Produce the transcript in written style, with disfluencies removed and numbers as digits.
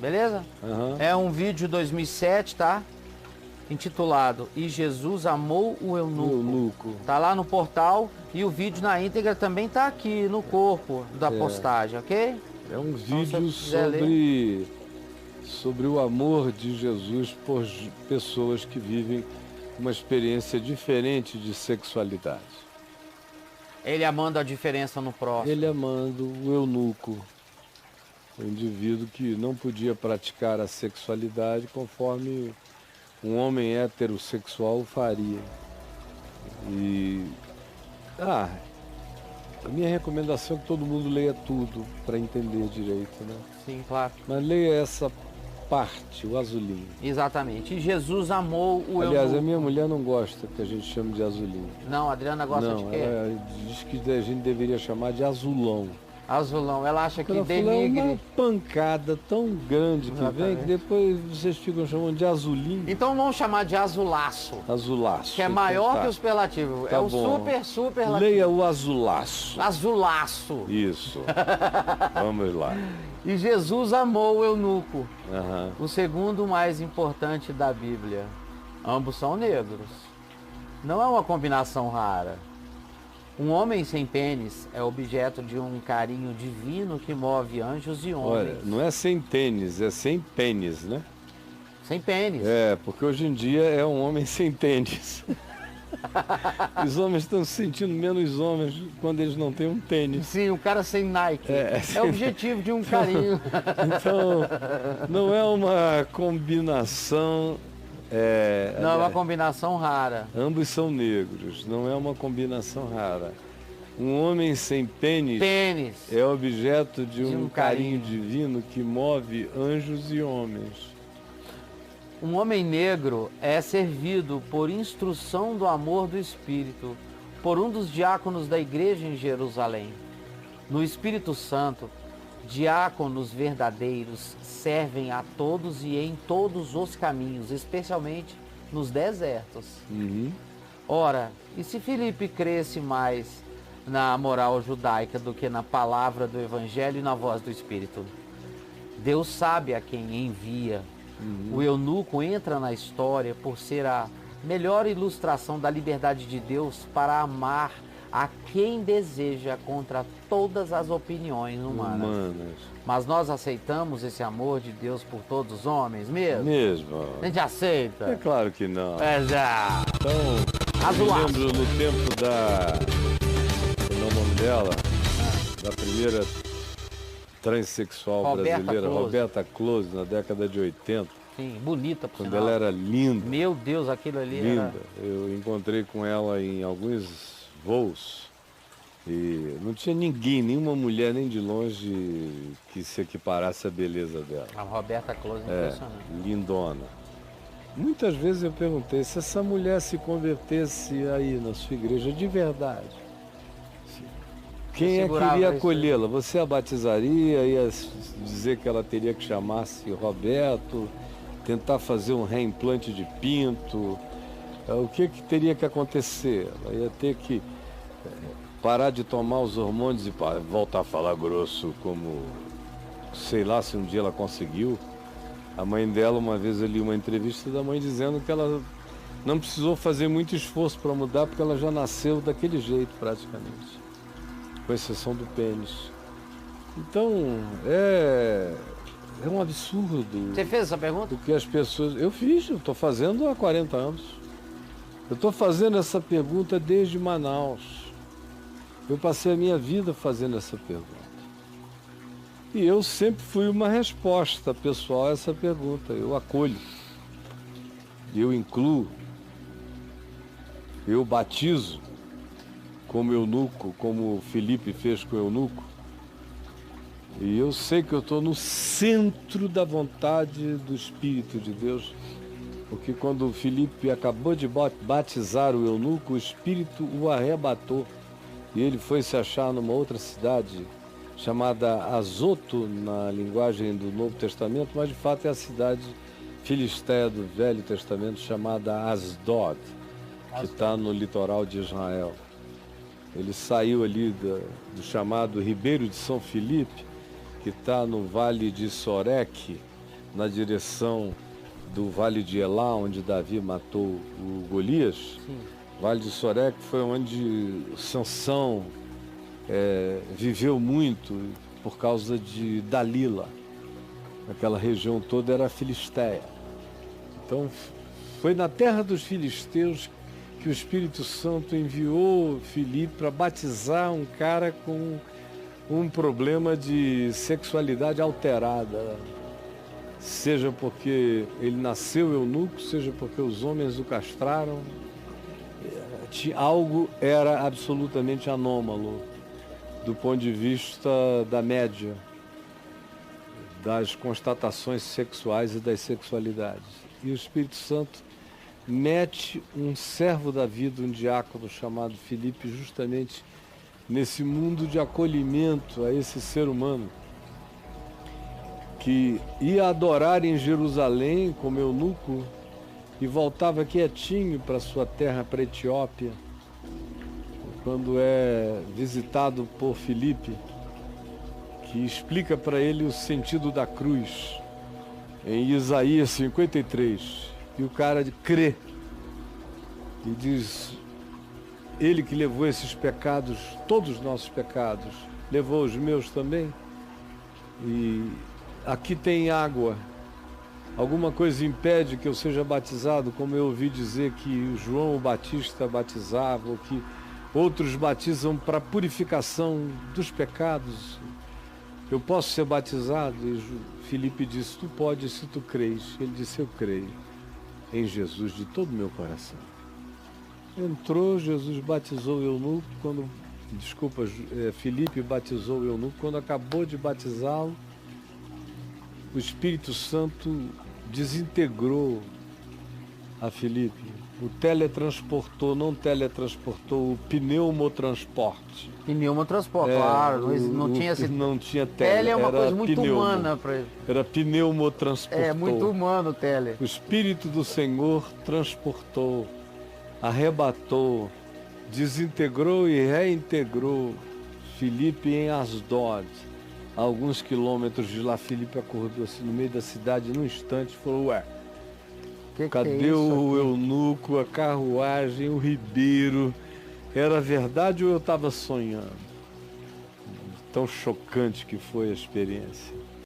beleza? É um vídeo 2007, tá? Intitulado E Jesus Amou o Eunuco. Tá lá no portal e o vídeo na íntegra também tá aqui no corpo da postagem, ok? É um vídeo sobre o amor de Jesus por pessoas que vivem uma experiência diferente de sexualidade. Ele amando a diferença no próximo. Ele amando o eunuco, o indivíduo que não podia praticar a sexualidade conforme um homem heterossexual faria. E a minha recomendação é que todo mundo leia tudo para entender direito, né? Sim, claro. Mas leia essa parte, o azulinho. Exatamente. E Jesus amou o eunuco. Aliás, a minha mulher não gosta que a gente chame de azulinho. Não, a Adriana gosta de quê? Ela diz que a gente deveria chamar de azulão. Azulão, ela acha que denigre. É uma pancada tão grande que vem que depois vocês ficam chamando de azulinho. Então vamos chamar de azulaço. Azulaço. Que é maior que o superlativo. Tá bom. Superlativo. Leia o azulaço. Azulaço. Isso. Vamos lá. E Jesus amou o eunuco. O segundo mais importante da Bíblia. Ambos são negros. Não é uma combinação rara. Um homem sem pênis é objeto de um carinho divino que move anjos e homens. Olha, não é sem tênis, é sem pênis, né? Sem pênis. É, porque hoje em dia é um homem sem tênis. Os homens estão se sentindo menos homens quando eles não têm um tênis. Sim, um cara sem Nike. É o objetivo de um carinho. Então, não é uma combinação... não, é uma combinação rara. Ambos são negros, não é uma combinação rara. Um homem sem pênis é objeto de um carinho divino que move anjos e homens. Um homem negro é servido por instrução do amor do Espírito, por um dos diáconos da igreja em Jerusalém. No Espírito Santo, diáconos verdadeiros servem a todos e em todos os caminhos, especialmente nos desertos. Ora, e se Filipe cresce mais na moral judaica do que na palavra do Evangelho e na voz do Espírito? Deus sabe a quem envia. O eunuco entra na história por ser a melhor ilustração da liberdade de Deus para amar a quem deseja contra todas as opiniões humanas. Mas nós aceitamos esse amor de Deus por todos os homens mesmo? Mesmo. A gente aceita? É claro que não. Já. Então, eu lembro no tempo como é o nome dela? Da primeira transexual brasileira, Roberta Close, na década de 80. Sim, bonita, por quando sinal. Ela era linda. Meu Deus, aquilo ali linda. Eu encontrei com ela em alguns voos e não tinha ninguém, nenhuma mulher nem de longe que se equiparasse à beleza dela. A Roberta Close é impressionante. Lindona. Muitas vezes eu perguntei se essa mulher se convertesse aí na sua igreja de verdade. Quem é que iria acolhê-la? Você a batizaria, ia dizer que ela teria que chamar-se Roberto, tentar fazer um reimplante de pinto? O que teria que acontecer? Ela ia ter que parar de tomar os hormônios e voltar a falar grosso, como sei lá se um dia ela conseguiu. A mãe dela, uma vez eu li uma entrevista da mãe dizendo que ela não precisou fazer muito esforço para mudar, porque ela já nasceu daquele jeito praticamente, com exceção do pênis. Então, é um absurdo. Você fez essa pergunta? O que as pessoas... Eu fiz, eu estou fazendo há 40 anos. Eu estou fazendo essa pergunta desde Manaus. Eu passei a minha vida fazendo essa pergunta. E eu sempre fui uma resposta pessoal a essa pergunta. Eu acolho, eu incluo, eu batizo, como eunuco, como o Filipe fez com o eunuco. E eu sei que eu estou no centro da vontade do Espírito de Deus, porque quando o Filipe acabou de batizar o eunuco, o Espírito o arrebatou e ele foi se achar numa outra cidade chamada Azoto, na linguagem do Novo Testamento, mas de fato é a cidade filisteia do Velho Testamento chamada Asdod, que está no litoral de Israel. Ele saiu ali do chamado Ribeiro de São Filipe, que está no Vale de Sorek, na direção do Vale de Elá, onde Davi matou o Golias. Sim. Vale de Soré, que foi onde Sansão viveu muito por causa de Dalila. Aquela região toda era filisteia. Então, foi na terra dos filisteus que o Espírito Santo enviou Filipe para batizar um cara com um problema de sexualidade alterada. Seja porque ele nasceu eunuco, seja porque os homens o castraram. Algo era absolutamente anômalo do ponto de vista da média, das constatações sexuais e das sexualidades. E o Espírito Santo mete um servo da vida, um diácono chamado Filipe, justamente nesse mundo de acolhimento a esse ser humano que ia adorar em Jerusalém como eunuco e voltava quietinho para sua terra, para a Etiópia, quando é visitado por Filipe, que explica para ele o sentido da cruz em Isaías 53. E o cara crê e diz: ele que levou esses pecados, todos os nossos pecados, levou os meus também. E aqui tem água. Alguma coisa impede que eu seja batizado, como eu ouvi dizer que João o Batista batizava, ou que outros batizam para purificação dos pecados. Eu posso ser batizado? E Filipe disse: tu podes se tu crês. Ele disse: eu creio em Jesus de todo o meu coração. Entrou, Jesus batizou o eunuco, Filipe batizou o eunuco. Quando acabou de batizá-lo, o Espírito Santo desintegrou a Filipe. O teletransportou, não teletransportou, o pneumotransporte. Pneumotransporte, claro, não tinha esse... Não tinha tele, tele é uma coisa muito pneumo. humana para ele. Era pneumotransportou. É muito humano o tele. O Espírito do Senhor transportou, arrebatou, desintegrou e reintegrou Filipe em Asdod. A alguns quilômetros de lá, Filipe acordou assim no meio da cidade num instante e falou: ué, cadê o eunuco, a carruagem, o ribeiro? Era verdade ou eu estava sonhando? Tão chocante que foi a experiência.